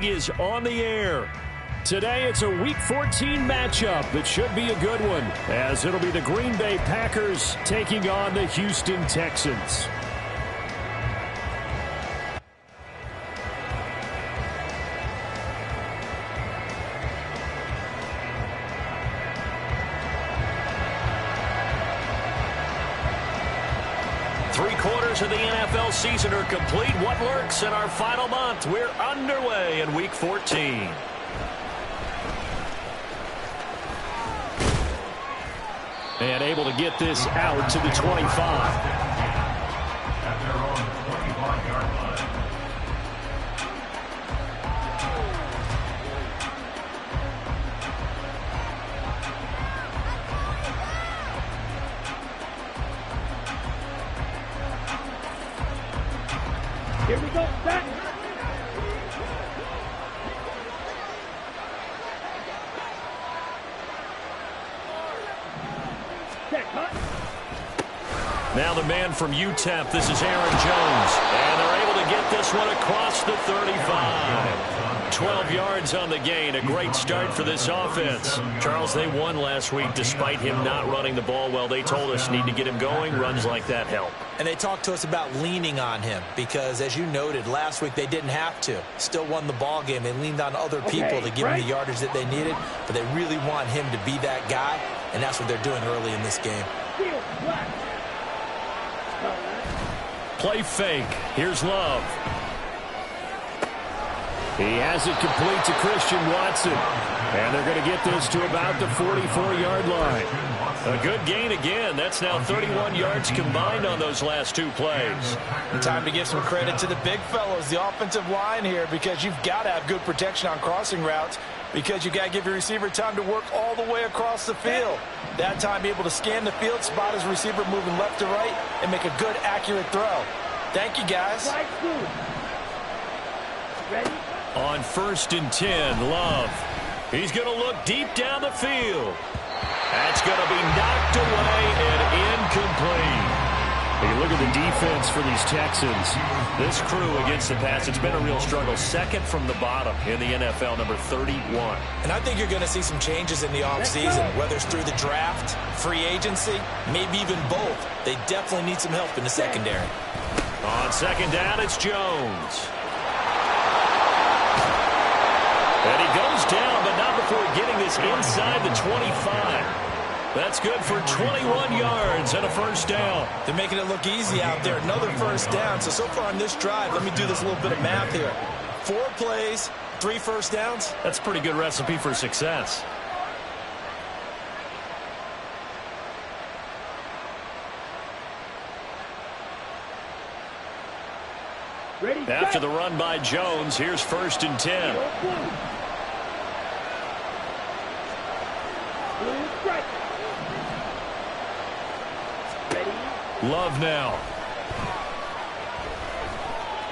Is on the air. Today it's a Week 14 matchup that should be a good one, as it'll be the Green Bay Packers taking on the Houston Texans. Three-quarters of the NFL season are complete. What lurks in our final month? We're underway in Week 14. And able to get this out to the 25. Here we go, set. Set, cut. Now the man from UTEP, this is Aaron Jones. And they're able to get this one across the 35. 12 yards on the gain. A great start for this offense. Charles, they won last week despite him not running the ball well. They told us need to get him going. Runs like that help. And they talked to us about leaning on him because, as you noted, last week they didn't have to. Still won the ball game. They leaned on other people to give him the yardage that they needed, but they really want him to be that guy, and that's what they're doing early in this game. Play fake. Here's Love. He has it complete to Christian Watson. And they're going to get this to about the 44-yard line. A good gain again. That's now 31 yards combined on those last two plays. Time to give some credit to the big fellows, the offensive line here, because you've got to have good protection on crossing routes, because you've got to give your receiver time to work all the way across the field. That time, be able to scan the field, spot his receiver moving left to right, and make a good, accurate throw. Thank you, guys. Ready? On 1st and 10, Love. He's going to look deep down the field. That's going to be knocked away and incomplete. You look at the defense for these Texans. This crew against the pass, it's been a real struggle. Second from the bottom in the NFL, number 31. And I think you're going to see some changes in the offseason, whether it's through the draft, free agency, maybe even both. They definitely need some help in the secondary. On second down, it's Jones. And he goes down, but not before getting this inside the 25. That's good for 21 yards and a first down. They're making it look easy out there. Another first down. So far on this drive, let me do this little bit of math here. 4 plays, 3 first downs. That's a pretty good recipe for success. Ready, After the run by Jones, here's 1st and 10. Love now.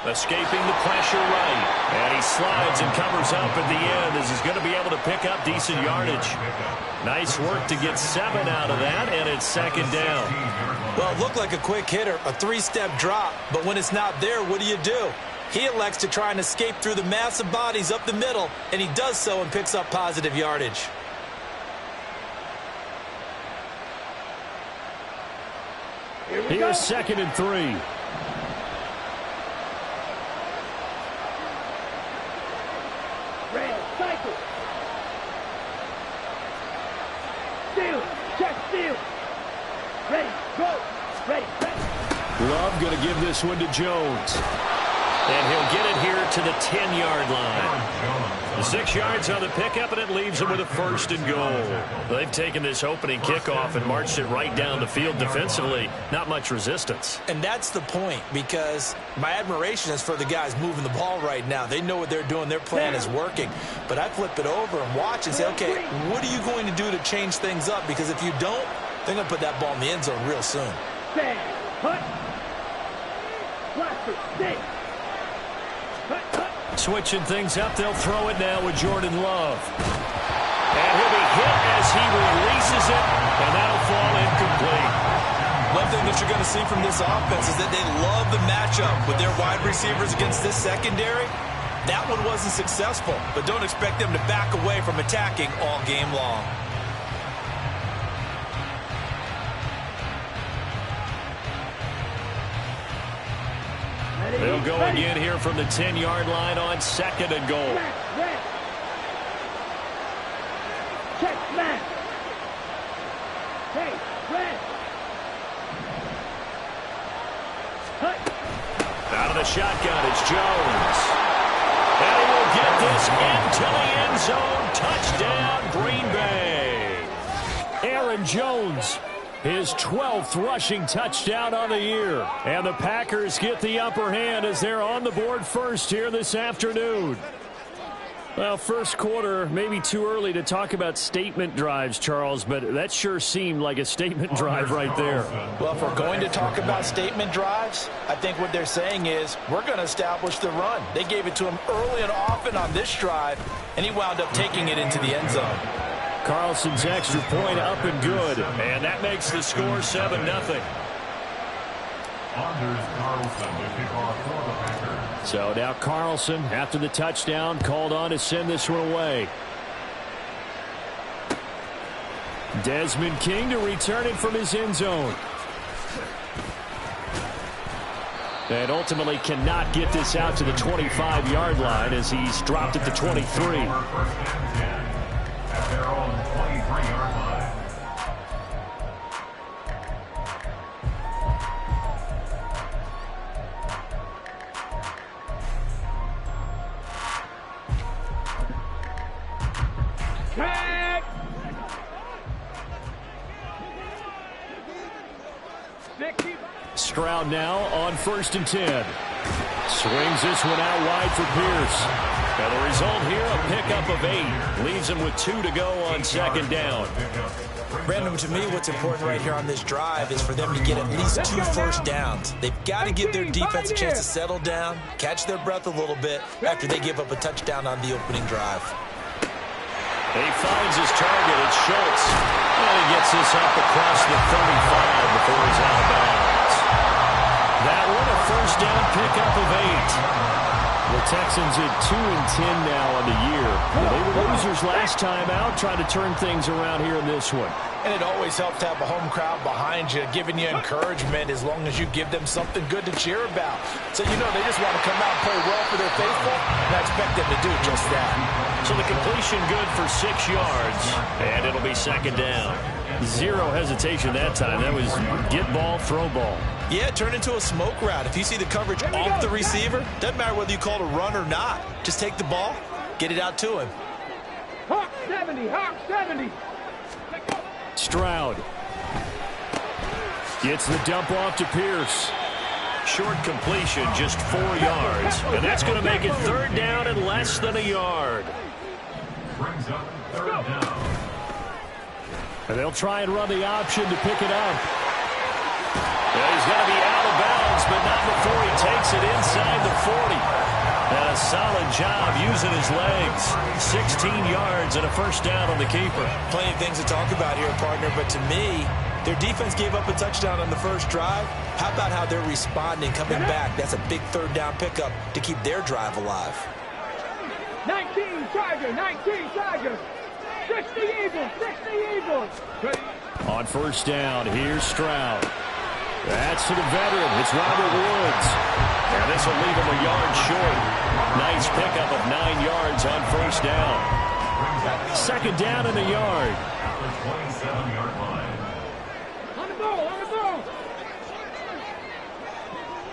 Escaping the pressure right. And he slides and covers up at the end as he's going to be able to pick up decent yardage. Nice work to get 7 out of that, and it's second down. Well, it looked like a quick hitter, a 3-step drop, but when it's not there, what do? He elects to try and escape through the massive bodies up the middle, and he does so and picks up positive yardage. Here's 2nd and 3. Red, cycle. Steal, check, steal. Ready, go. Ready, set. Love going to give this one to Jones. And he'll get it here to the 10-yard line. The 6 yards on the pickup, and it leaves him with a 1st and goal. They've taken this opening kickoff and marched it right down the field defensively. Not much resistance. And that's the point, because my admiration is for the guys moving the ball right now. They know what they're doing. Their plan is working. But I flip it over and watch and say, okay, what are you going to do to change things up? Because if you don't, they're going to put that ball in the end zone real soon. Stand, hut. Blaster, stay. Switching things up, they'll throw it now with Jordan Love. And he'll be hit as he releases it, and that'll fall incomplete. One thing that you're going to see from this offense is that they love the matchup with their wide receivers against this secondary. That one wasn't successful, but don't expect them to back away from attacking all game long. They'll go again here from the 10-yard line on 2nd and goal. Red. Check smash. Hey, red. Hut. Out of the shotgun, it's Jones. And he will get this into the end zone. Touchdown, Green Bay. Aaron Jones, his 12th rushing touchdown on the year. And the Packers get the upper hand as they're on the board first here this afternoon. Well, first quarter, maybe too early to talk about statement drives, Charles, but that sure seemed like a statement drive right there. Well, if we're going to talk about statement drives, I think what they're saying is we're going to establish the run. They gave it to him early and often on this drive, and he wound up taking it into the end zone. Carlson's extra point up and good, and that makes the score 7-0. So now Carlson, after the touchdown, called on to send this one away. Desmond King to return it from his end zone. And ultimately cannot get this out to the 25-yard line as he's dropped at the 23. At their own 23-yard line. Stroud now on 1st and 10. Swings this one out wide for Pierce. And the result here, a pickup of 8. Leaves him with 2 to go on 2nd down. Brandon, to me, what's important right here on this drive is for them to get at least 2 first downs. They've got to give their defense a chance to settle down, catch their breath a little bit after they give up a touchdown on the opening drive. He finds his target. It's Schultz. And he gets this up across the 35 before he's out of bounds. That one, a first down pickup of 8. The Texans at 2-10 now on the year. They were losers last time out, trying to turn things around here in this one. And it always helps to have a home crowd behind you, giving you encouragement as long as you give them something good to cheer about. So, you know, they just want to come out and play well for their faithful, and I expect them to do just that. So the completion good for 6 yards, and it'll be 2nd down. Zero hesitation that time. That was get ball, throw ball. Yeah, turn into a smoke route. If you see the coverage off the receiver, doesn't matter whether you call it a run or not. Just take the ball, get it out to him. Hawk 70, Hawk 70. Stroud gets the dump off to Pierce. Short completion, just 4 yards. And that's going to make it 3rd down and less than a yard. Brings up 3rd down. And they'll try and run the option to pick it up. Well, he's going to be out of bounds, but not before he takes it inside the 40. And a solid job using his legs. 16 yards and a first down on the keeper. Plenty of things to talk about here, partner, but to me, their defense gave up a touchdown on the first drive. How about how they're responding, coming back? That's a big 3rd down pickup to keep their drive alive. 19 Chargers, 19 Chargers. 60 Eagles, 60 Eagles. On 1st down, here's Stroud. That's to the veteran. It's Robert Woods. And this will leave him a yard short. Nice pickup of 9 yards on 1st down. 2nd down in the yard. On the ball, on the ball.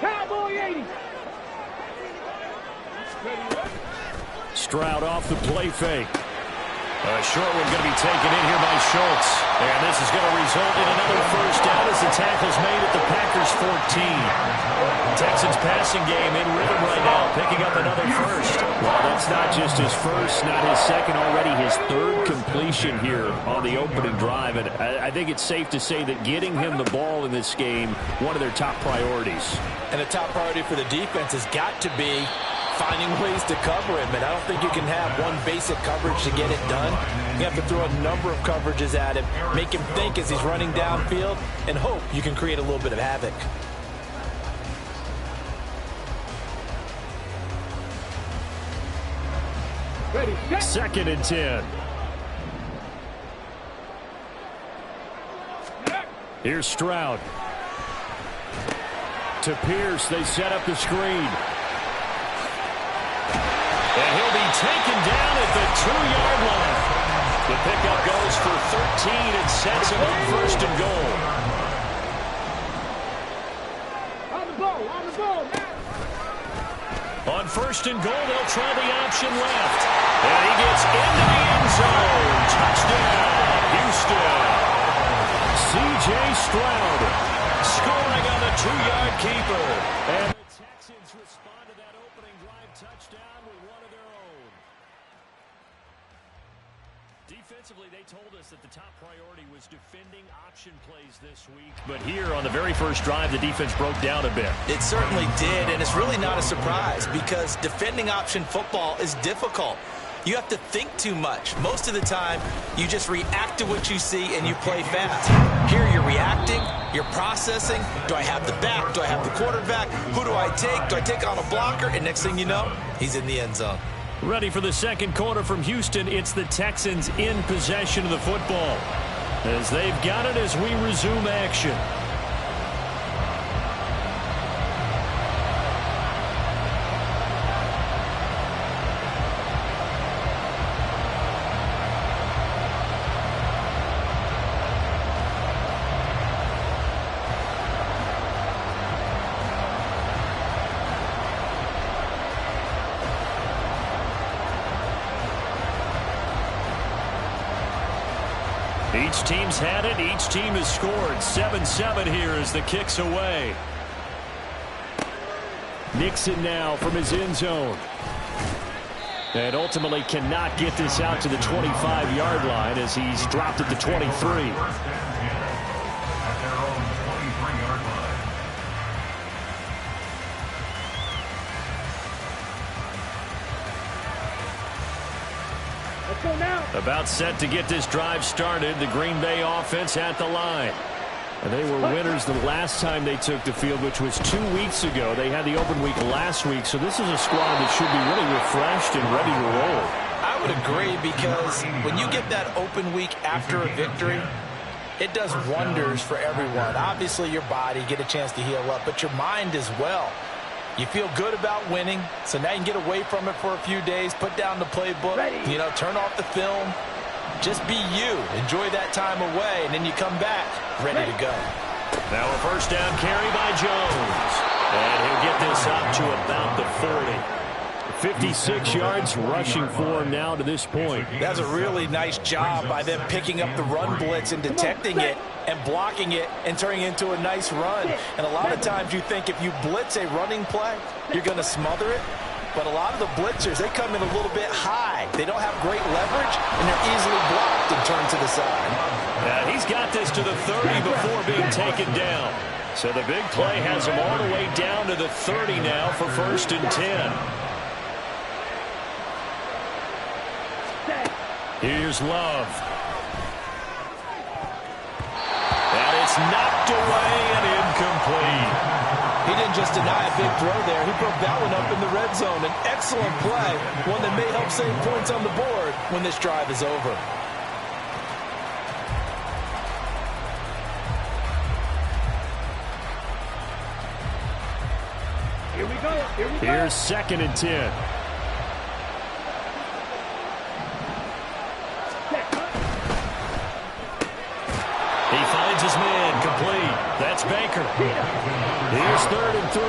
Cowboy 80. Stroud off the play fake. A short one going to be taken in here by Schultz. And this is going to result in another first down as the tackle's made at the Packers 14. Texans passing game in rhythm right now, picking up another first. Well, that's not just his first, not his second, already his 3rd completion here on the opening drive. And I think it's safe to say that getting him the ball in this game, one of their top priorities. And the top priority for the defense has got to be finding ways to cover him, and I don't think you can have one basic coverage to get it done. You have to throw a number of coverages at him, make him think as he's running downfield, and hope you can create a little bit of havoc. Ready, set. 2nd and 10. Here's Stroud. To Pierce, they set up the screen. And he'll be taken down at the 2-yard line. The pickup goes for 13 and sets him up 1st and goal. On the ball, now. On 1st and goal, they'll try the option left. And he gets into the end zone. Touchdown, Houston. C.J. Stroud scoring on the 2-yard keeper. And the Texans respond to that opening drive touchdown with one of their own. Defensively, they told us that the top priority was defending option plays this week. But here on the very first drive, the defense broke down a bit. It certainly did, and it's really not a surprise because defending option football is difficult. You have to think too much. Most of the time, you just react to what you see and you play fast. Here you're reacting, you're processing. Do I have the back? Do I have the quarterback? Who do I take? Do I take on a blocker? And next thing you know, he's in the end zone. Ready for the second quarter from Houston. It's the Texans in possession of the football as they've got it as we resume action. Each team's had it. Each team has scored. 7-7 here as the kick's away. Nixon now from his end zone. And ultimately cannot get this out to the 25-yard line as he's dropped at the 23. About set to get this drive started. The Green Bay offense at the line. And they were winners the last time they took the field, which was 2 weeks ago. They had the open week last week, so this is a squad that should be really refreshed and ready to roll. I would agree because when you get that open week after a victory, it does wonders for everyone. Obviously, your body, get a chance to heal up, but your mind as well. You feel good about winning, so now you can get away from it for a few days, put down the playbook, turn off the film. Just be you. Enjoy that time away, and then you come back ready to go. Now a first down carry by Jones. And he'll get this up to about the 40. 56 yards rushing for him now to this point. That's a really nice job by them picking up the run blitz and detecting it and blocking it and turning it into a nice run. And a lot of times you think if you blitz a running play, you're going to smother it. But a lot of the blitzers, they come in a little bit high. They don't have great leverage, and they're easily blocked and turned to the side. And he's got this to the 30 before being taken down. So the big play has him all the way down to the 30 now for 1st and 10. Here's Love. And it's knocked away and incomplete. He didn't just deny a big throw there. He broke that one up in the red zone. An excellent play, one that may help save points on the board when this drive is over. Here we go. Here's 2nd and 10. He finds his man complete. That's Baker. Here's 3rd and 3.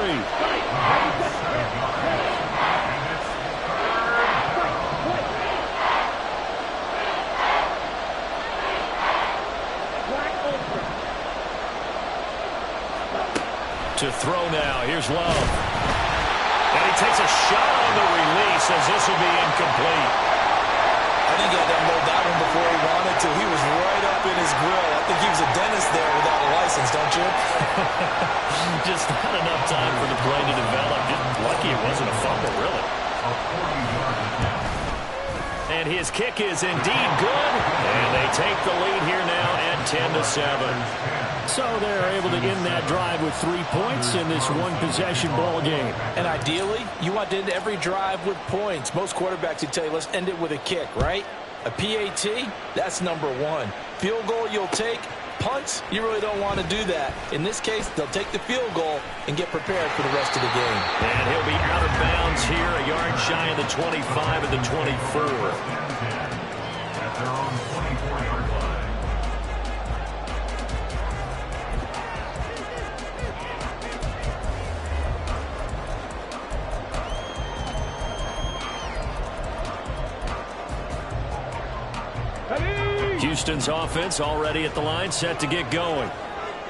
To throw now. Here's Love. And he takes a shot on the release as this will be incomplete. I think he had to unload that one before he wanted to. He was right up in his grill. I think he was a dentist there without a license, don't you? Just not enough time for the play to develop. Just lucky it wasn't a fumble, really. And his kick is indeed good. And they take the lead here now at 10-7. So they're able to end that drive with 3 points in this one-possession ball game. And ideally, you want to end every drive with points. Most quarterbacks would tell you, let's end it with a kick, right? A PAT, that's number one. Field goal you'll take. Punts, you really don't want to do that. In this case, they'll take the field goal and get prepared for the rest of the game. And he'll be out of bounds here, a yard shy of the 25 of the 24. At their own 24-yard line. Houston's offense already at the line, set to get going.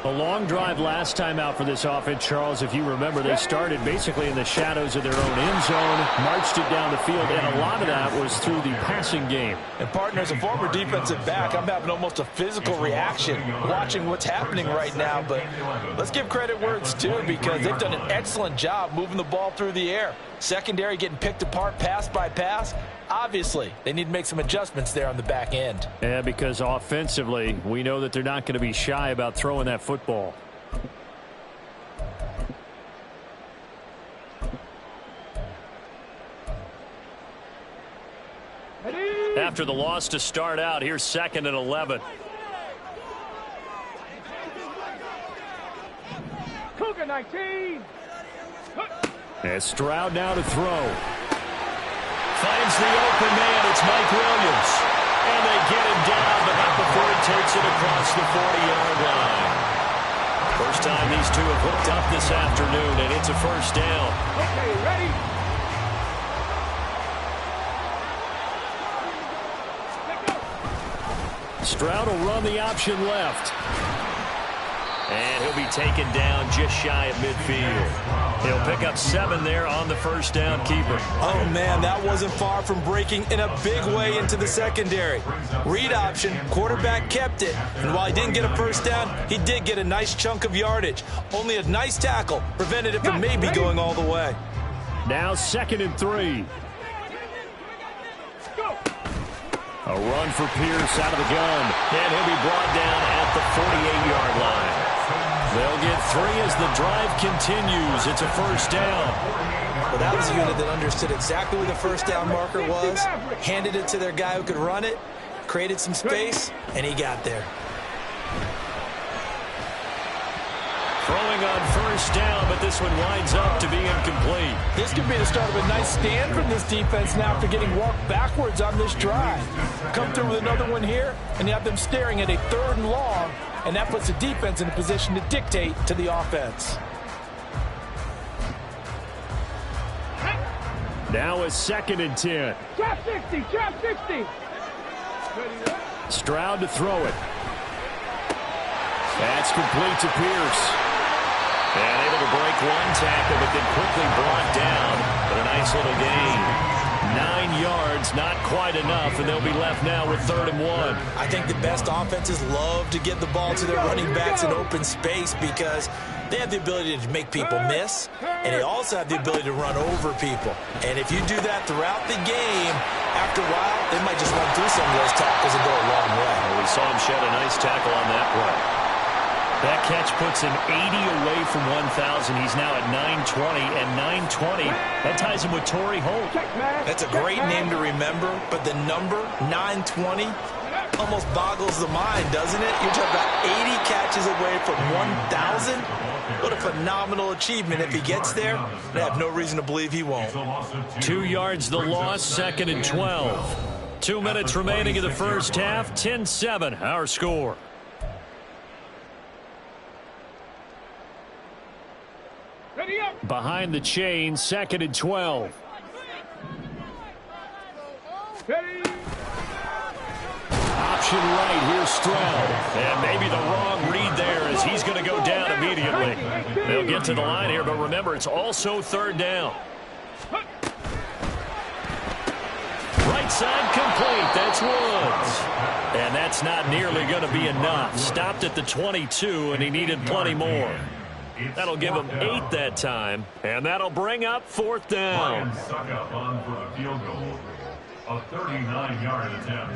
A long drive last time out for this offense, Charles. If you remember, they started basically in the shadows of their own end zone, marched it down the field, and a lot of that was through the passing game. And, partner, as a former defensive back, I'm having almost a physical reaction watching what's happening right now. But let's give credit where it's due, because they've done an excellent job moving the ball through the air. Secondary getting picked apart pass by pass. Obviously, they need to make some adjustments there on the back end. Yeah, because offensively, we know that they're not going to be shy about throwing that football. After the loss to start out, here's 2nd and 11. Cougar 19. And Stroud now to throw. Finds the open man. It's Mike Williams. And they get him down, but not before he takes it across the 40-yard line. First time these two have hooked up this afternoon, and it's a first down. Okay, ready? Stroud will run the option left. And he'll be taken down just shy of midfield. He'll pick up 7 there on the first down keeper. Oh, man, that wasn't far from breaking in a big way into the secondary. Read option, quarterback kept it. And while he didn't get a first down, he did get a nice chunk of yardage. Only a nice tackle prevented it from maybe going all the way. Now 2nd and 3. A run for Pierce out of the gun. And he'll be brought down at the 48-yard line. They'll get 3 as the drive continues. It's a first down. Well, that was a unit that understood exactly where the first down marker was, handed it to their guy who could run it, created some space, and he got there. Throwing on first down, but this one winds up to be incomplete. This could be the start of a nice stand from this defense now after getting walked backwards on this drive. Come through with another one here, and you have them staring at a 3rd and long, and that puts the defense in a position to dictate to the offense. Now a 2nd and 10. Drop 60, drop 60. Stroud to throw it. That's complete to Pierce. And able to break one tackle, but then quickly brought down. But a nice little gain. 9 yards, not quite enough, and they'll be left now with 3rd and 1. I think the best offenses love to get the ball to their running backs in open space because they have the ability to make people miss, and they also have the ability to run over people. And if you do that throughout the game, after a while, they might just run through some of those tackles and go a long way. Well, we saw him shed a nice tackle on that play. That catch puts him 80 away from 1,000. He's now at 920, and 920, that ties him with Torrey Holt. That's a great name to remember, but the number, 920, almost boggles the mind, doesn't it? You're talking about 80 catches away from 1,000. What a phenomenal achievement. If he gets there, I have no reason to believe he won't. 2 yards the loss, 2nd and 12. 2 minutes remaining in the first half, 10-7, our score. Behind the chain, 2nd and 12. Option right, here's Stroud. And maybe the wrong read there as he's going to go down immediately. They'll get to the line here, but remember, it's also 3rd down. Right side complete, that's Woods. And that's not nearly going to be enough. Stopped at the 22, and he needed plenty more. That'll give him 8 that time, and that'll bring up 4th down. Stuck up on for the field goal. A 39-yard attempt.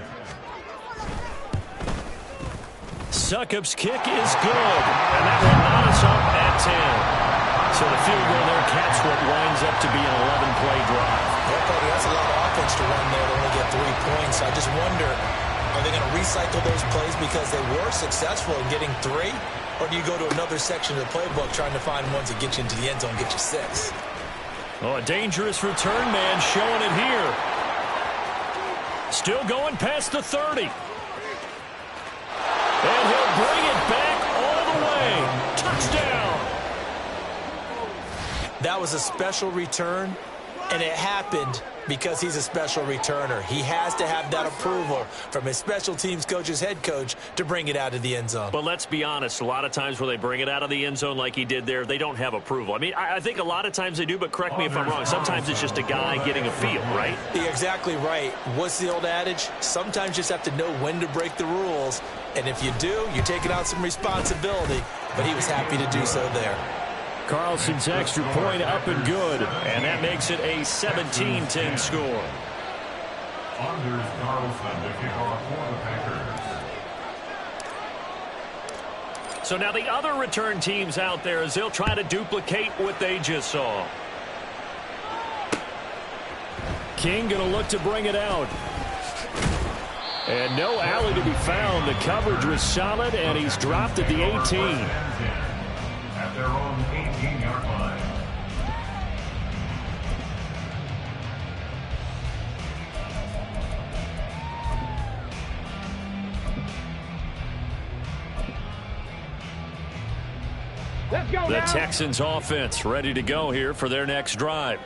Succop's kick is good, and that will knot us up at 10. So the field goal there caps what winds up to be an 11-play drive. Yeah, Cody, that's a lot of offense to run there to only get 3 points. I just wonder, are they going to recycle those plays because they were successful in getting 3? Or do you go to another section of the playbook trying to find ones that get you into the end zone and get you 6? Oh, a dangerous return man showing it here. Still going past the 30. And he'll bring it back all the way. Touchdown. That was a special return, and it happened because he's a special returner. He has to have that approval from his special teams coach's head coach to bring it out of the end zone. But let's be honest, a lot of times when they bring it out of the end zone like he did there, they don't have approval. I mean, I think a lot of times they do, but correct me if I'm wrong. Sometimes it's just a guy getting a feel, right? You're exactly right. What's the old adage? Sometimes you just have to know when to break the rules, and if you do, you're taking out some responsibility, but he was happy to do so there. Carlson's extra point up and good, and that makes it a 17-10 score. Anders Carlson to kick off for the Packers. So now the other return teams out there as they'll try to duplicate what they just saw. King going to look to bring it out. And no alley to be found. The coverage was solid, and he's dropped at the 18. At their own 18-yard line. Let's go The now. Texans offense ready to go here for their next drive.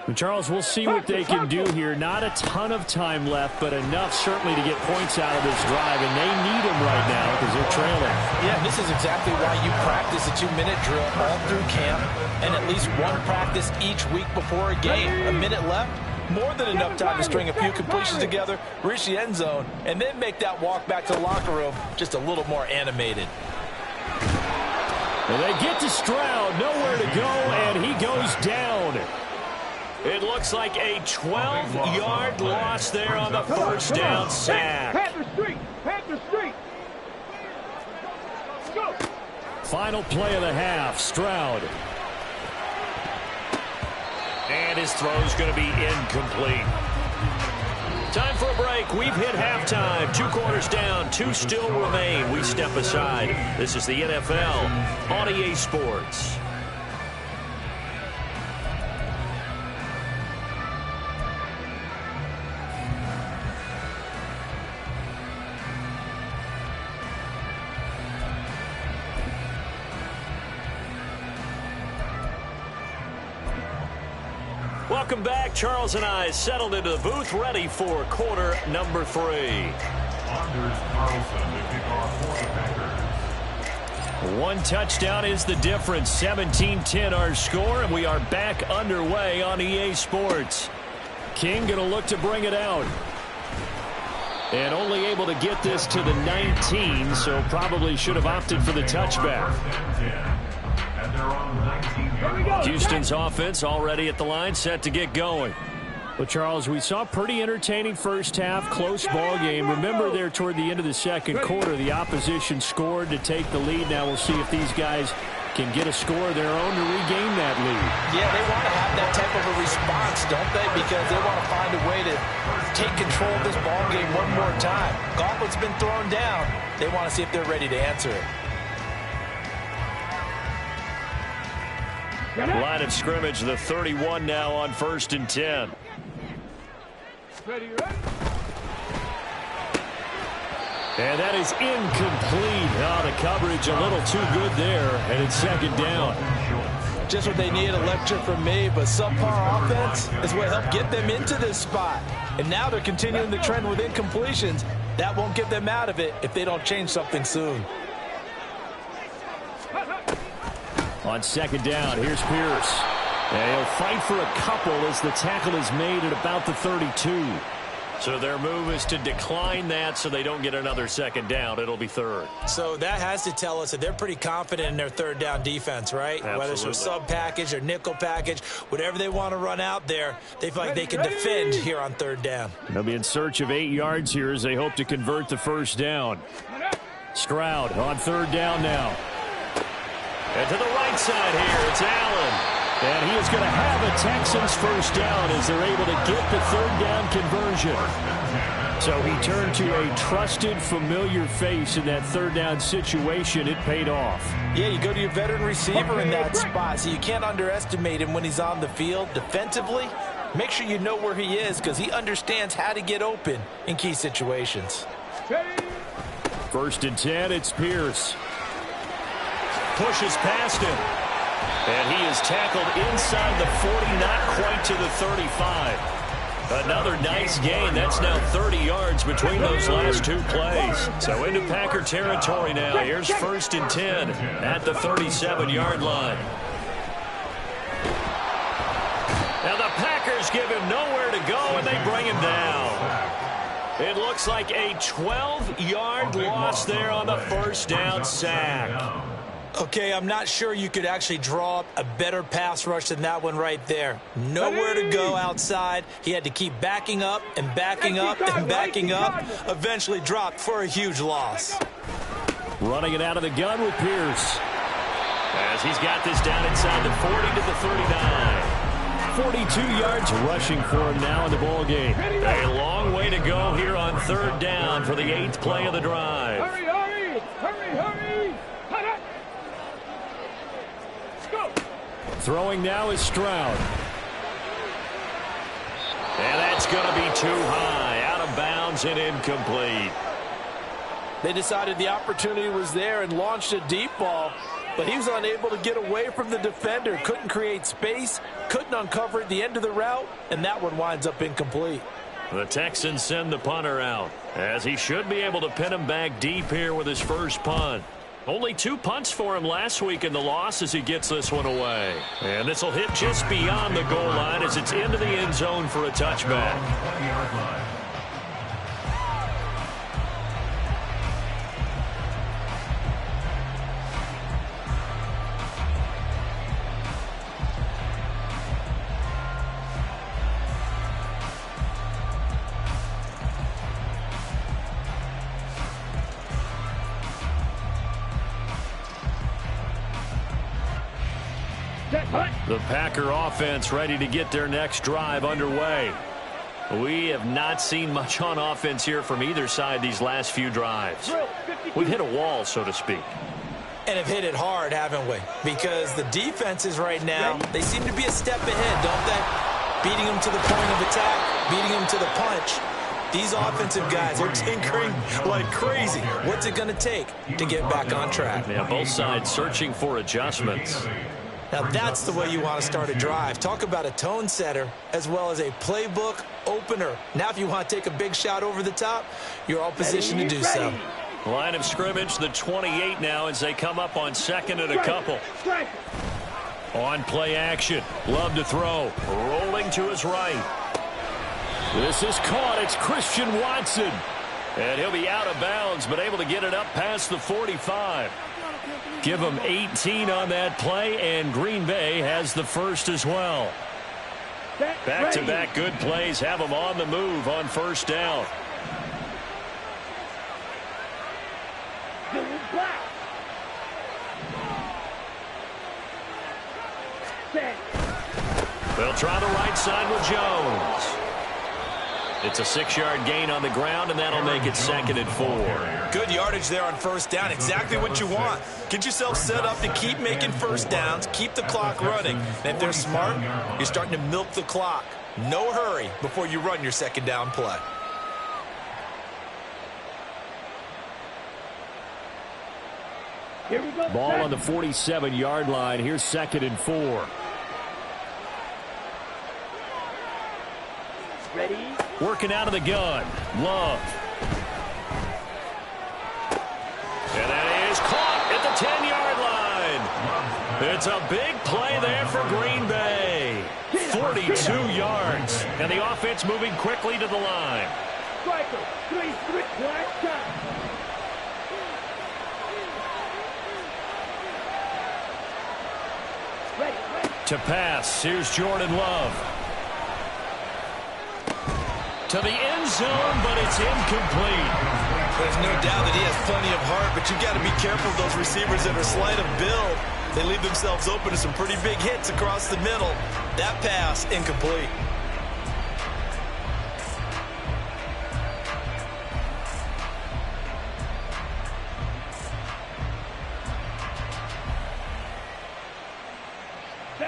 And Charles, we'll see what they can do here. Not a ton of time left, but enough certainly to get points out of this drive, and they need them right now because they're trailing. Yeah, this is exactly why you practice a 2-minute drill all through camp and at least one practice each week before a game. A minute left, more than enough time to string a few completions together, reach the end zone, and then make that walk back to the locker room just a little more animated. And they get to Stroud, nowhere to go, and he goes down. It looks like a 12-yard loss there on the first down sack. Panther Street. Panther Street. Go. Final play of the half, Stroud. And his throw's going to be incomplete. Time for a break. We've hit halftime. 2 quarters down, 2 still remain. We step aside. This is the NFL on EA Sports. Welcome back. Charles and I settled into the booth, ready for quarter number 3. Anders Carlson to kick off for the Packers. 1 touchdown is the difference. 17-10 our score, and we are back underway on EA Sports. King going to look to bring it out. And only able to get this to the 19, so probably should have opted for the touchback. At their own 19-yard line. Houston's offense already at the line, set to get going. Well, Charles, we saw pretty entertaining first half, close ball game. Remember there toward the end of the second quarter, the opposition scored to take the lead. Now we'll see if these guys can get a score of their own to regain that lead. Yeah, they want to have that type of a response, don't they? Because they want to find a way to take control of this ball game one more time. Gauntlet's been thrown down. They want to see if they're ready to answer it. Line of scrimmage, the 31 now on 1st and 10. Ready, ready. And that is incomplete. Oh, the coverage a little too good there, and it's 2nd down. Just what they need, a lecture from me, but subpar offense is what helped get them into this spot. And now they're continuing the trend with incompletions. That won't get them out of it if they don't change something soon. On 2nd down, here's Pierce. And he'll fight for a couple as the tackle is made at about the 32. So their move is to decline that so they don't get another 2nd down. It'll be 3rd. So that has to tell us that they're pretty confident in their 3rd down defense, right? Absolutely. Whether it's a sub package or nickel package, whatever they want to run out there, they feel like they can defend here on 3rd down. They'll be in search of 8 yards here as they hope to convert the 1st down. Stroud on third down now. And to the right side here, it's Allen. And he is going to have a Texans first down as they're able to get the third down conversion. So he turned to a trusted, familiar face in that third down situation. It paid off. Yeah, you go to your veteran receiver in that spot, so you can't underestimate him when he's on the field. Defensively, make sure you know where he is because he understands how to get open in key situations. First and 10, it's Pierce. Pushes past him. And he is tackled inside the 40, not quite to the 35. Another nice gain. That's now 30 yards between those last two plays. So into Packer territory now. Here's first and 10 at the 37-yard line. Now the Packers give him nowhere to go, and they bring him down. It looks like a 12-yard loss there on the first down sack. Okay, I'm not sure you could actually draw up a better pass rush than that one right there. Nowhere to go outside. He had to keep backing up and backing up and backing up. Eventually dropped for a huge loss. Running it out of the gun with Pierce. As he's got this down inside the 40 to the 39. 42 yards rushing for him now in the ball game. A long way to go here on third down for the 8th play of the drive. Hurry, hurry, hurry, hurry. Throwing now is Stroud. And that's going to be too high. Out of bounds and incomplete. They decided the opportunity was there and launched a deep ball, but he was unable to get away from the defender. Couldn't create space, couldn't uncover at the end of the route, and that one winds up incomplete. The Texans send the punter out, as he should be able to pin him back deep here with his first punt. Only 2 punts for him last week in the loss as he gets this one away. And this will hit just beyond the goal line as it's into the end zone for a touchback. The Packer offense ready to get their next drive underway. We have not seen much on offense here from either side these last few drives. We've hit a wall, so to speak. And have hit it hard, haven't we? Because the defenses right now, they seem to be a step ahead, don't they? Beating them to the point of attack, beating them to the punch. These offensive guys are tinkering like crazy. What's it going to take to get back on track? Yeah, both sides searching for adjustments. Now that's the way you want to start a drive. Talk about a tone setter as well as a playbook opener. Now if you want to take a big shot over the top, you're all positioned to do so. Line of scrimmage, the 28 now as they come up on second and a couple. On play action. Love to throw. Rolling to his right. This is caught. It's Christian Watson. And he'll be out of bounds, but able to get it up past the 45. Give them 18 on that play, and Green Bay has the first as well. Back-to-back good plays have them on the move on first down. They'll try the right side with Jones. It's a 6-yard gain on the ground, and that'll make it 2nd and 4. Good yardage there on first down. Exactly what you want. Get yourself set up to keep making first downs, keep the clock running. And if they're smart, you're starting to milk the clock. No hurry before you run your second down play. Here we go. Ball on the 47-yard line. Here's 2nd and 4. Ready? Working out of the gun. Love. And that is caught at the 10-yard line. It's a big play there for Green Bay. 42 yards. And the offense moving quickly to the line. Striker, 3-3, last time. Ready. To pass. Here's Jordan Love. To the end zone, but it's incomplete. There's no doubt that he has plenty of heart, but you got to be careful of those receivers that are slight of build. They leave themselves open to some pretty big hits across the middle. That pass, incomplete.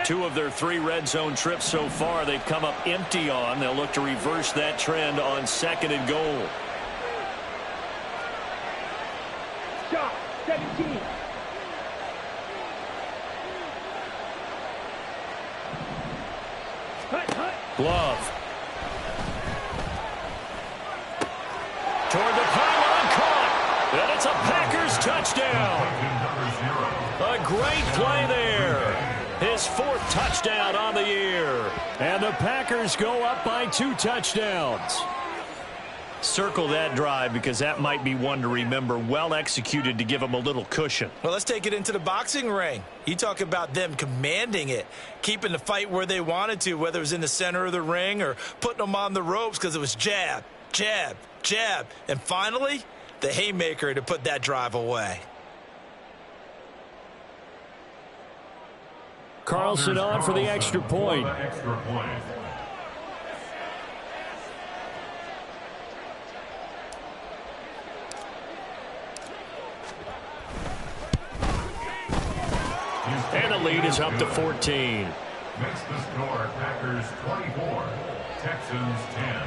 Two of their 3 red zone trips so far they've come up empty on. They'll look to reverse that trend on 2nd and goal. Shot, 17. Hut. Glove. Toward the pylon, caught. And it's a Packers touchdown. A great play there. His 4th touchdown on the year. And the Packers go up by 2 touchdowns. Circle that drive because that might be one to remember. Well executed to give them a little cushion. Well, let's take it into the boxing ring. You talk about them commanding it, keeping the fight where they wanted to, whether it was in the center of the ring or putting them on the ropes because it was jab, jab, jab. And finally, the haymaker to put that drive away. Carlson on for the extra point. And the lead is up to 14. Makes the score Packers 24, Texans 10.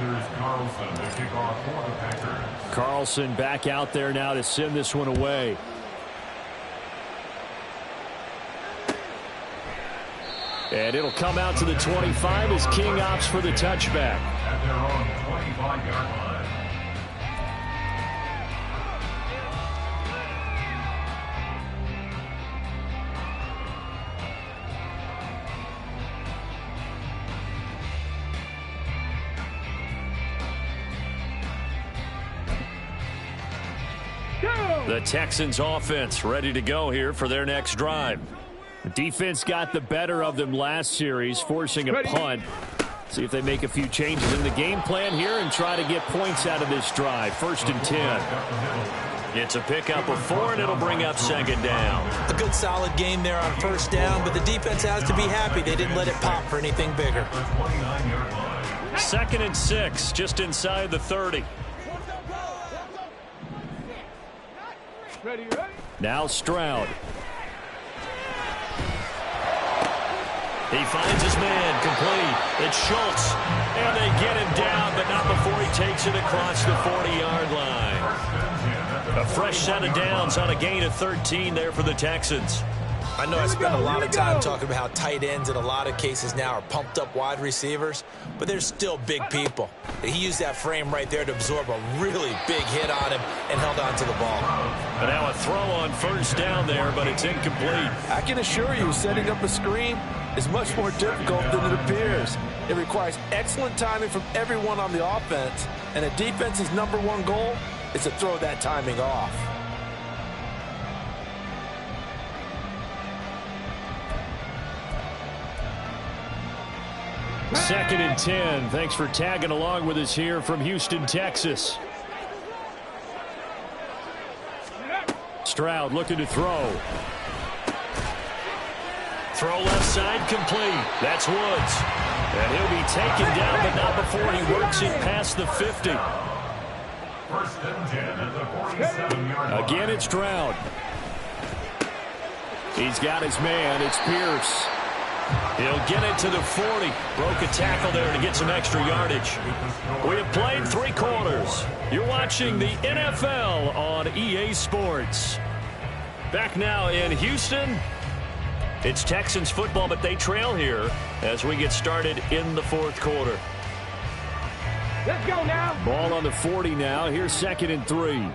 Anders Carlson to kick off for the Packers. Carlson back out there now to send this one away. And it'll come out to the 25 as King opts for the touchback. At their own 25-yard line. The Texans offense ready to go here for their next drive. The defense got the better of them last series, forcing a punt. See if they make a few changes in the game plan here and try to get points out of this drive. 1st and 10. It's a pickup of 4, and it'll bring up 2nd down. A good solid game there on 1st down, but the defense has to be happy they didn't let it pop for anything bigger. 2nd and 6, just inside the 30. Ready. Now Stroud. He finds his man, complete. It's Schultz, and they get him down, but not before he takes it across the 40-yard line. A fresh set of downs on a gain of 13 there for the Texans. I know I spent a lot of time talking about how tight ends in a lot of cases now are pumped up wide receivers, but they're still big people. He used that frame right there to absorb a really big hit on him and held on to the ball. But now a throw on 1st down there, but it's incomplete. I can assure you, setting up a screen is much more difficult than it appears. It requires excellent timing from everyone on the offense, and a defense's #1 goal is to throw that timing off. Second and 10. Thanks for tagging along with us here from Houston, Texas. Stroud looking to throw. Throw left side, complete. That's Woods. And he'll be taken down, but not before he works it past the 50. 1st and 10 at the 47-yard line. Again, it's Stroud. He's got his man. It's Pierce. He'll get it to the 40. Broke a tackle there to get some extra yardage. We have played 3 quarters. You're watching the NFL on EA Sports. Back now in Houston. It's Texans football, but they trail here as we get started in the 4th quarter. Let's go now. Ball on the 40 now. Here's 2nd and 3.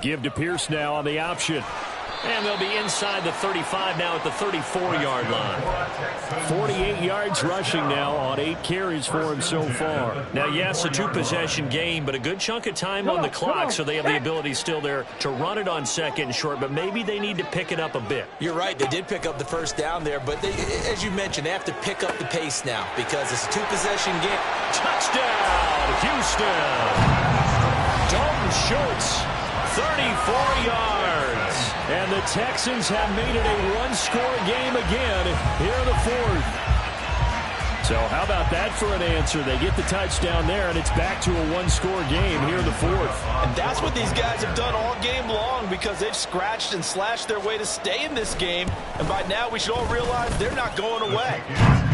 Give to Pierce now on the option. And they'll be inside the 35 now at the 34-yard line. 48 yards rushing now on 8 carries for him so far. Now, yes, a 2-possession game, but a good chunk of time on the clock, so they have the ability still there to run it on second and short, but maybe they need to pick it up a bit. You're right. They did pick up the first down there, but they, as you mentioned, they have to pick up the pace now because it's a 2-possession game. Touchdown, Houston. Dalton Schultz, 34 yards. And the Texans have made it a one-score game again here in the fourth. So how about that for an answer? They get the touchdown there, and it's back to a one-score game here in the fourth. And that's what these guys have done all game long because they've scratched and slashed their way to stay in this game. And by now, we should all realize they're not going away.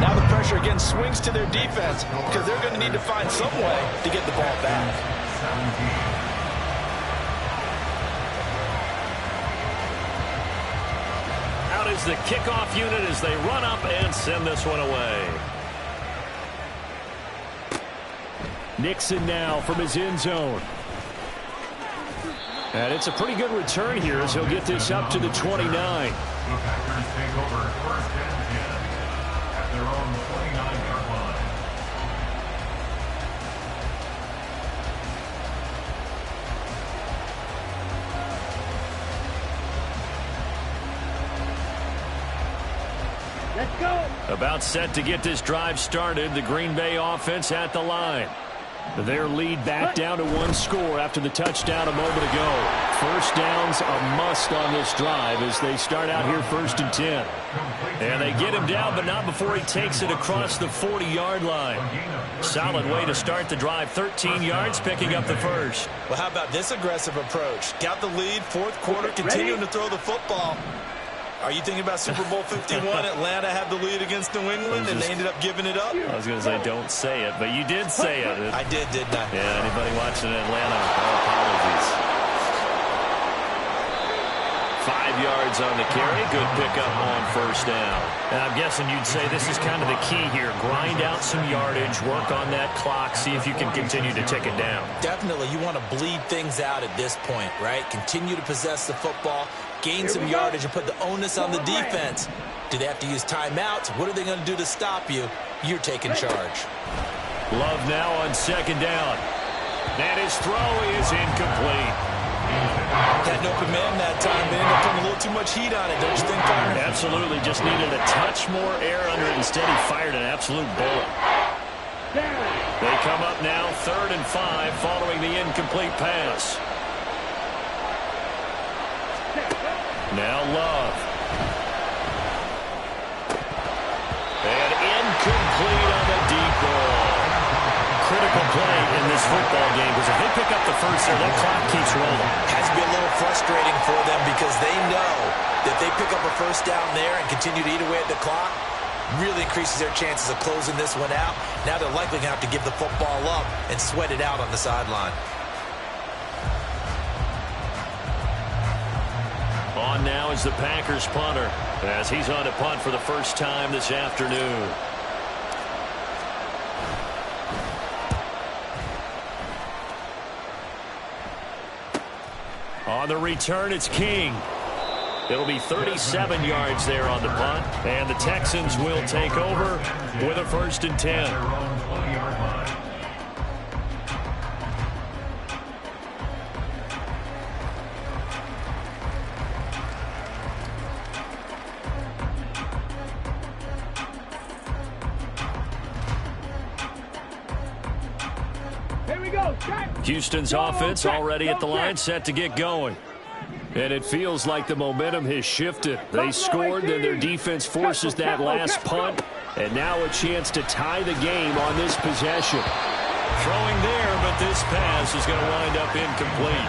Now the pressure again swings to their defense because they're going to need to find some way to get the ball back. 17. Out is the kickoff unit as they run up and send this one away. Nixon now from his end zone. And it's a pretty good return here as he'll get this up to the 29. The Packers take over first and 10 at their own 29-yard line. Let's go. About set to get this drive started. The Green Bay offense at the line. Their lead back down to one score after the touchdown a moment ago. First down's a must on this drive as they start out here first and 10. And they get him down, but not before he takes it across the 40-yard line. Solid way to start the drive. 13 yards, picking up the first. Well, how about this aggressive approach? Got the lead, fourth quarter, continuing to throw the football. Are you thinking about Super Bowl 51? Atlanta had the lead against New England, and they ended up giving it up? I was going to say, don't say it, but you did say it. I did, didn't I? Yeah, anybody watching Atlanta, no apologies. 5 yards on the carry. Good pickup on first down. And I'm guessing you'd say this is kind of the key here. Grind out some yardage, work on that clock, see if you can continue to tick it down. Definitely. You want to bleed things out at this point, right? Continue to possess the football, gain some yardage, and put the onus on the defense. Do they have to use timeouts? What are they going to do to stop you? You're taking charge. Love now on second down. And his throw is incomplete. Had no command that time. They ended up putting a little too much heat on it, don't you think, Byron? Absolutely. Just needed a touch more air under it. Instead, he fired an absolute bullet. They come up now 3rd and 5 following the incomplete pass. Now Love. And incomplete on the deep ball. Critical play in this football game because if they pick up the first there, that clock keeps rolling. Has to be a little frustrating for them because they know that they pick up a first down there and continue to eat away at the clock, really increases their chances of closing this one out. Now they're likely going to have to give the football up and sweat it out on the sideline. On now is the Packers punter as he's on to punt for the first time this afternoon. On the return, it's King. It'll be 37 yards there on the punt, and the Texans will take over with a 1st and 10. Their own 20-yard line. Here we go. Houston's offense already at the line, set to get going. And it feels like the momentum has shifted. They scored, then their defense forces that last punt, and now a chance to tie the game on this possession. Throwing there, but this pass is going to wind up incomplete.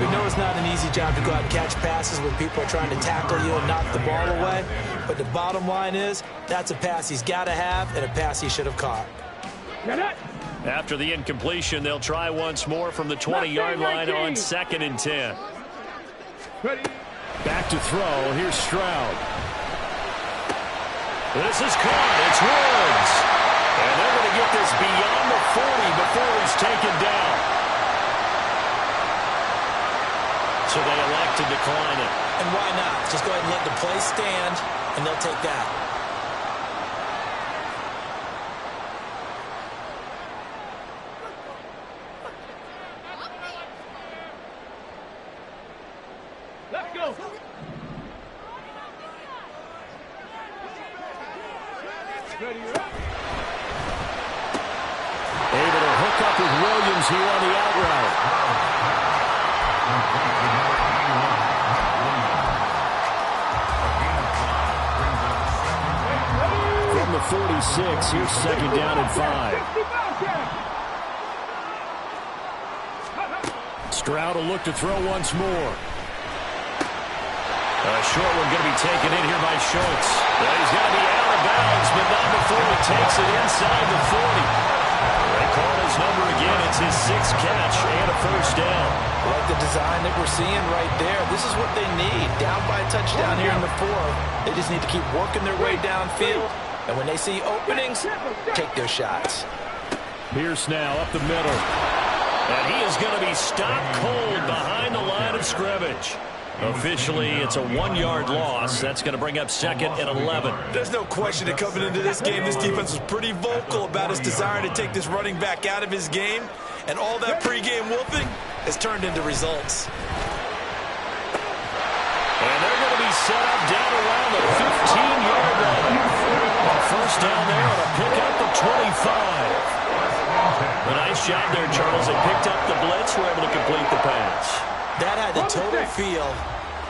We know it's not an easy job to go out and catch passes when people are trying to tackle you and knock the ball away. But the bottom line is, that's a pass he's got to have and a pass he should have caught. After the incompletion, they'll try once more from the 20-yard line on 2nd and 10. Back to throw. Here's Stroud. This is caught. It's Woods. And they're going to get this beyond the 40 before he's taken down. So they elect to decline it. And why not? Just go ahead and let the play stand, and they'll take that. Let's go. Ready, up. Able to hook up with Williams here on the out route. From the 46, here's second down and 5. Stroud will look to throw once more. A short one going to be taken in here by Schultz. He's going to be out of bounds, but not before he takes it inside the 40. They call his number again. It's his 6th catch and a first down. Like the design that we're seeing right there. This is what they need. Down by a touchdown here in the 4th. They just need to keep working their way downfield. And when they see openings, take their shots. Pierce now up the middle. And he is going to be stopped cold behind the line of scrimmage. Officially, it's a 1-yard loss. That's going to bring up second and 11. There's no question that coming into this game, this defense was pretty vocal about his desire to take this running back out of his game. And all that pregame wolfing has turned into results. And they're going to be set up down around the 15-yard line. First down there on a pickup of 25. A nice job there, Charles. They picked up the blitz, were able to complete the pass. That had the total feel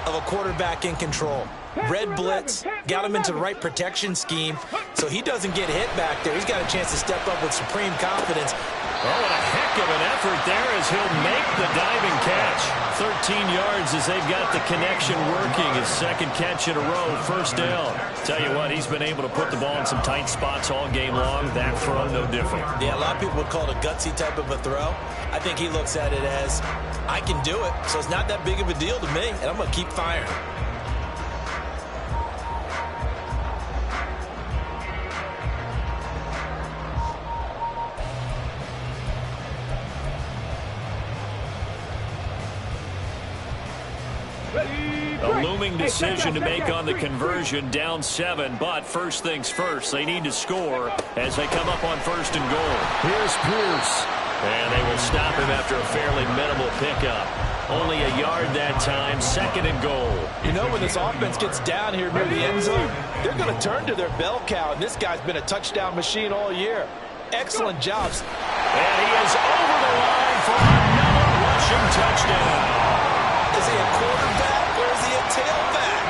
of a quarterback in control. Red blitz, got him into the right protection scheme, so he doesn't get hit back there. He's got a chance to step up with supreme confidence. Oh, and a heck of an effort there as he'll make the diving catch. 13 yards as they've got the connection working. His second catch in a row, first down. Tell you what, he's been able to put the ball in some tight spots all game long. That throw, no different. Yeah, a lot of people would call it a gutsy type of a throw. I think he looks at it as, I can do it, so it's not that big of a deal to me, and I'm going to keep firing. A looming decision to make on the conversion, down 7, but first things first, they need to score as they come up on first and goal. Here's Pierce. And they will stop him after a fairly minimal pickup. Only a yard that time, second and goal. You know, when this offense gets down here near the end zone, they're going to turn to their bell cow, and this guy's been a touchdown machine all year. Excellent jobs. And he is over the line for another rushing touchdown. Is he a quarterback or is he a tailback?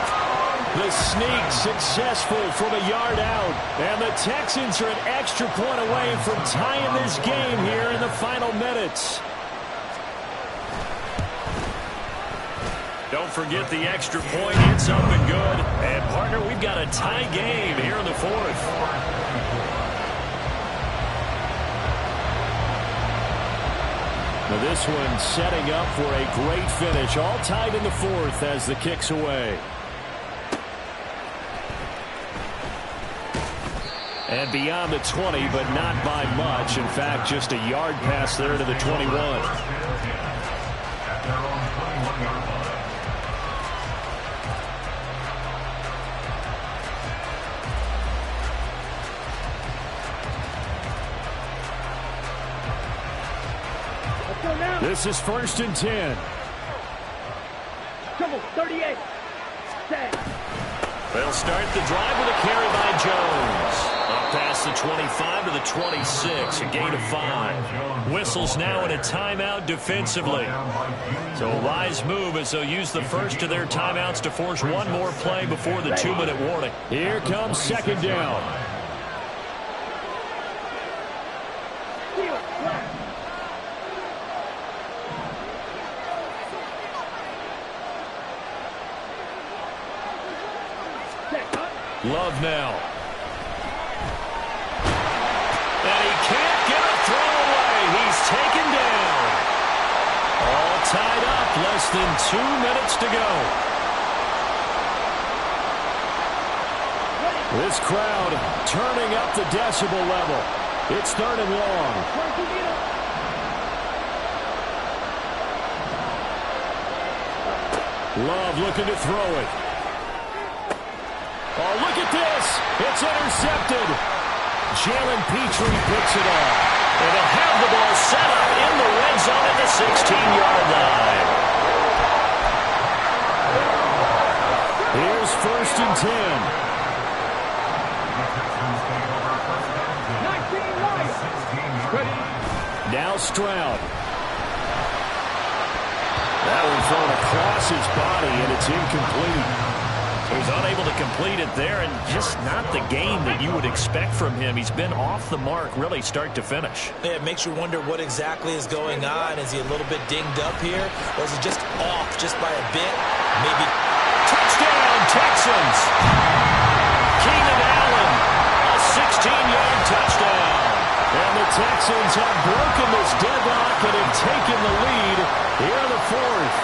The sneak successful from a yard out. And the Texans are an extra point away from tying this game here in the final minutes. Don't forget the extra point. It's up and good. And, partner, we've got a tie game here in the 4th. Now this one setting up for a great finish. All tied in the 4th as the kick's away. And beyond the 20, but not by much. In fact, just a yard pass there to the 21. This is first and 10. Trouble, 38. Set. They'll start the drive with a carry by Jones. Up past the 25 to the 26, a gain of 5. Whistles now in a timeout defensively. So a wise move as they'll use the first of their timeouts to force one more play before the 2-minute warning. Here comes second down. Love now. And he can't get a throw away. He's taken down. All tied up. Less than 2 minutes to go. This crowd turning up the decibel level. It's third and long. Love looking to throw it. Oh, look at this. It's intercepted. Jalen Petrie picks it off. And they'll have the ball set up in the red zone at the 16-yard line. Here's 1st and 10. Now Stroud. That one thrown across his body, and it's incomplete. So he's unable to complete it there, and just not the game that you would expect from him. He's been off the mark, really, start to finish. Yeah, it makes you wonder what exactly is going on. Is he a little bit dinged up here, or is he just off just by a bit? Maybe. Touchdown, Texans! Keenan Allen, a 16-yard touchdown. And the Texans have broken this deadlock and have taken the lead here in the 4th.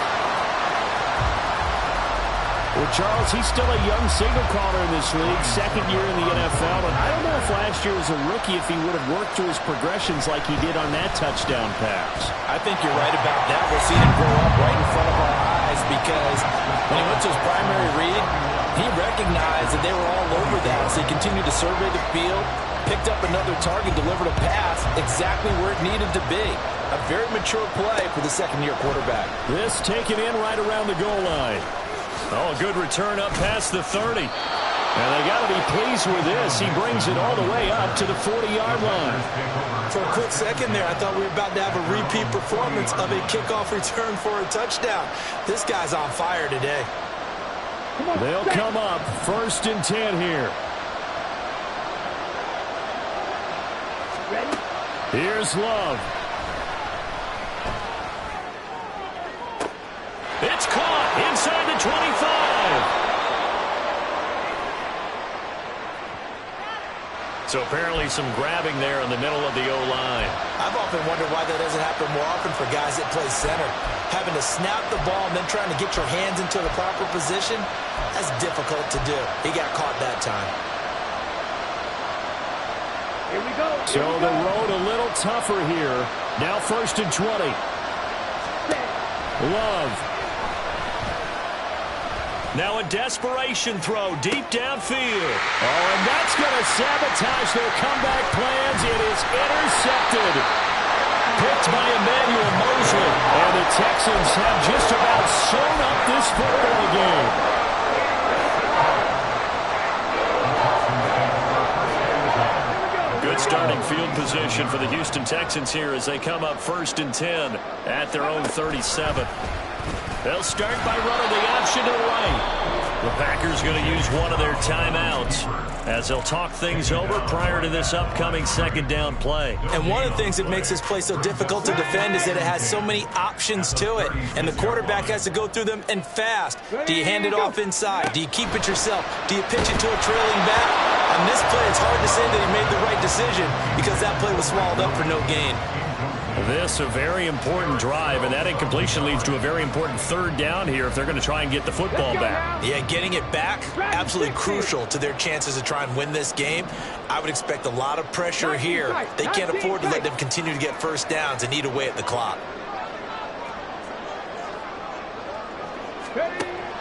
Well, Charles, he's still a young signal caller in this league, 2nd year in the NFL, and I don't know if last year as a rookie if he would have worked through his progressions like he did on that touchdown pass. I think you're right about that. We'll see him grow up right in front of our eyes because when he went to his primary read, he recognized that they were all over that, so he continued to survey the field, picked up another target, delivered a pass exactly where it needed to be. A very mature play for the 2nd-year quarterback. This taken in right around the goal line. Oh, a good return up past the 30. And they got to be pleased with this. He brings it all the way up to the 40-yard line. For a quick second there, I thought we were about to have a repeat performance of a kickoff return for a touchdown. This guy's on fire today. They'll come up 1st and 10 here. Ready? Here's Love. It's caught inside the 25. So apparently some grabbing there in the middle of the O-line. I've often wondered why that doesn't happen more often for guys that play center. Having to snap the ball and then trying to get your hands into the proper position, that's difficult to do. He got caught that time. Here we go. So the road a little tougher here. Now 1st and 20. Love. Now a desperation throw deep downfield. Oh, and that's going to sabotage their comeback plans. It is intercepted. Picked by Emmanuel Mosley. And the Texans have just about sewn up this football game. Good starting field position for the Houston Texans here as they come up 1st and 10 at their own 37. They'll start by running the option to the right. The Packers going to use one of their timeouts as they'll talk things over prior to this upcoming 2nd down play. And one of the things that makes this play so difficult to defend is that it has so many options to it, and the quarterback has to go through them and fast. Do you hand it off inside? Do you keep it yourself? Do you pitch it to a trailing back? On this play, it's hard to say that he made the right decision because that play was swallowed up for no gain. This a very important drive, and that incompletion leads to a very important 3rd down here if they're going to try and get the football back. Yeah, getting it back, absolutely crucial to their chances to try and win this game. I would expect a lot of pressure here. They can't afford to let them continue to get 1st downs and eat away at the clock.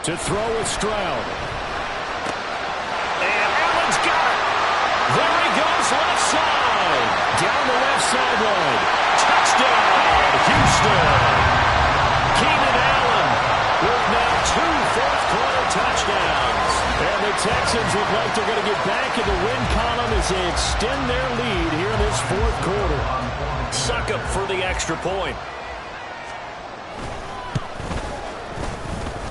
To throw with Stroud. And Allen's got it. There he goes left side. Down the left sideline. Touchdown, Houston. Keenan Allen with now 2 fourth-quarter touchdowns. And the Texans look like they're going to get back in the win column as they extend their lead here in this 4th quarter. Succop for the extra point.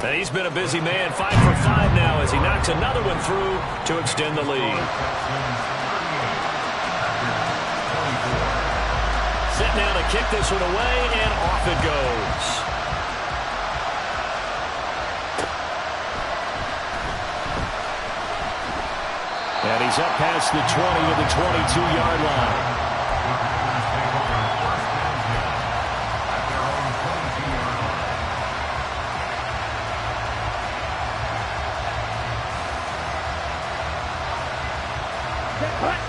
And he's been a busy man, 5 for 5 now as he knocks another one through to extend the lead. Set now to kick this one away, and off it goes. And he's up past the 20 to the 22-yard line.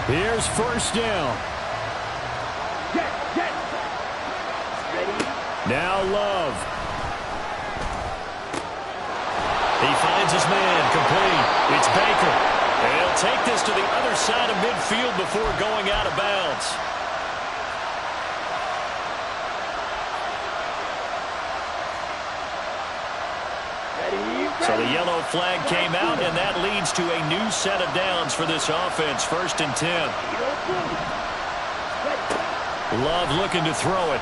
Here's 1st down. Now Love. He finds his man, complete. It's Baker. And he'll take this to the other side of midfield before going out of bounds. So the yellow flag came out, and that leads to a new set of downs for this offense. 1st and 10. Love looking to throw it.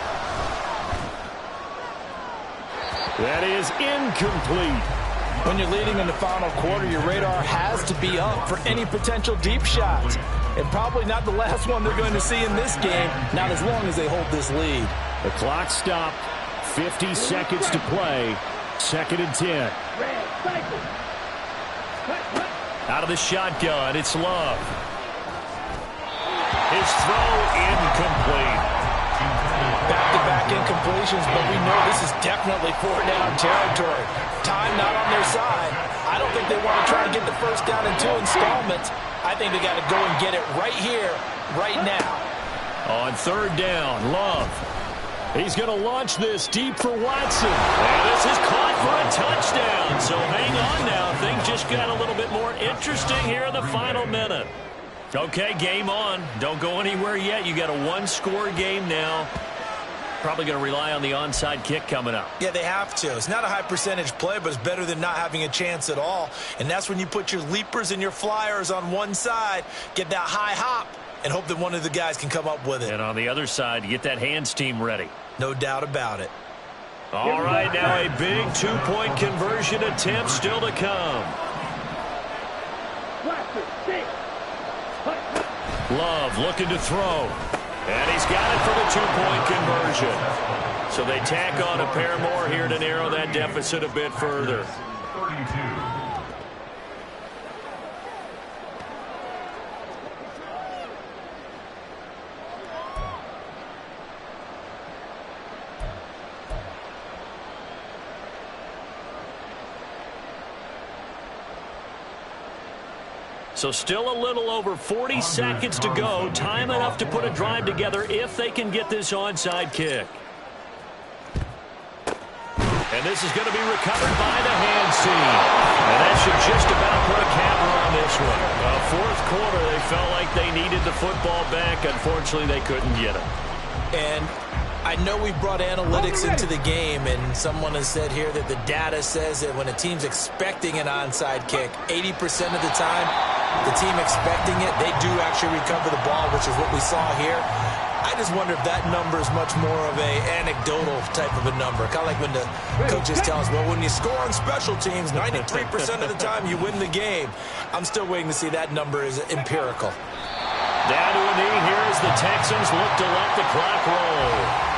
That is incomplete. When you're leading in the final quarter, your radar has to be up for any potential deep shots. And probably not the last one they're going to see in this game, not as long as they hold this lead. The clock stopped. 50 seconds to play. 2nd and 10. Out of the shotgun, it's Love. His throw incomplete. Back-to-back incompletions, but we know this is definitely 4-down territory. Time not on their side. I don't think they want to try to get the first down in 2 installments. I think they got to go and get it right here, right now. On 3rd down, Love. He's going to launch this deep for Watson. And this is caught for a touchdown. So hang on now. Things just got a little bit more interesting here in the final minute. Okay, game on. Don't go anywhere yet. You got a one-score game now. Probably going to rely on the onside kick coming up. Yeah, they have to. It's not a high percentage play, but it's better than not having a chance at all. And that's when you put your leapers and your flyers on one side, get that high hop, and hope that one of the guys can come up with it. And on the other side, you get that hands team ready. No doubt about it. All right, now a big 2-point conversion attempt still to come. Love looking to throw. And he's got it for the 2-point conversion. So they tack on a pair more here to narrow that deficit a bit further. 32. So still a little over 40 seconds to go. Time enough to put a drive together if they can get this onside kick. And this is going to be recovered by the hands team. And that should just about put a capper on this one. 4th quarter, they felt like they needed the football back. Unfortunately, they couldn't get it. And I know we brought analytics into the game, and someone has said here that the data says that when a team's expecting an onside kick, 80% of the time, the team expecting it, they do actually recover the ball, which is what we saw here. I just wonder if that number is much more of a anecdotal type of a number. Kind of like when the coaches tell us, well, when you score on special teams, 93% of the time you win the game. I'm still waiting to see that number is empirical. Down to a knee here as the Texans look to let the clock roll.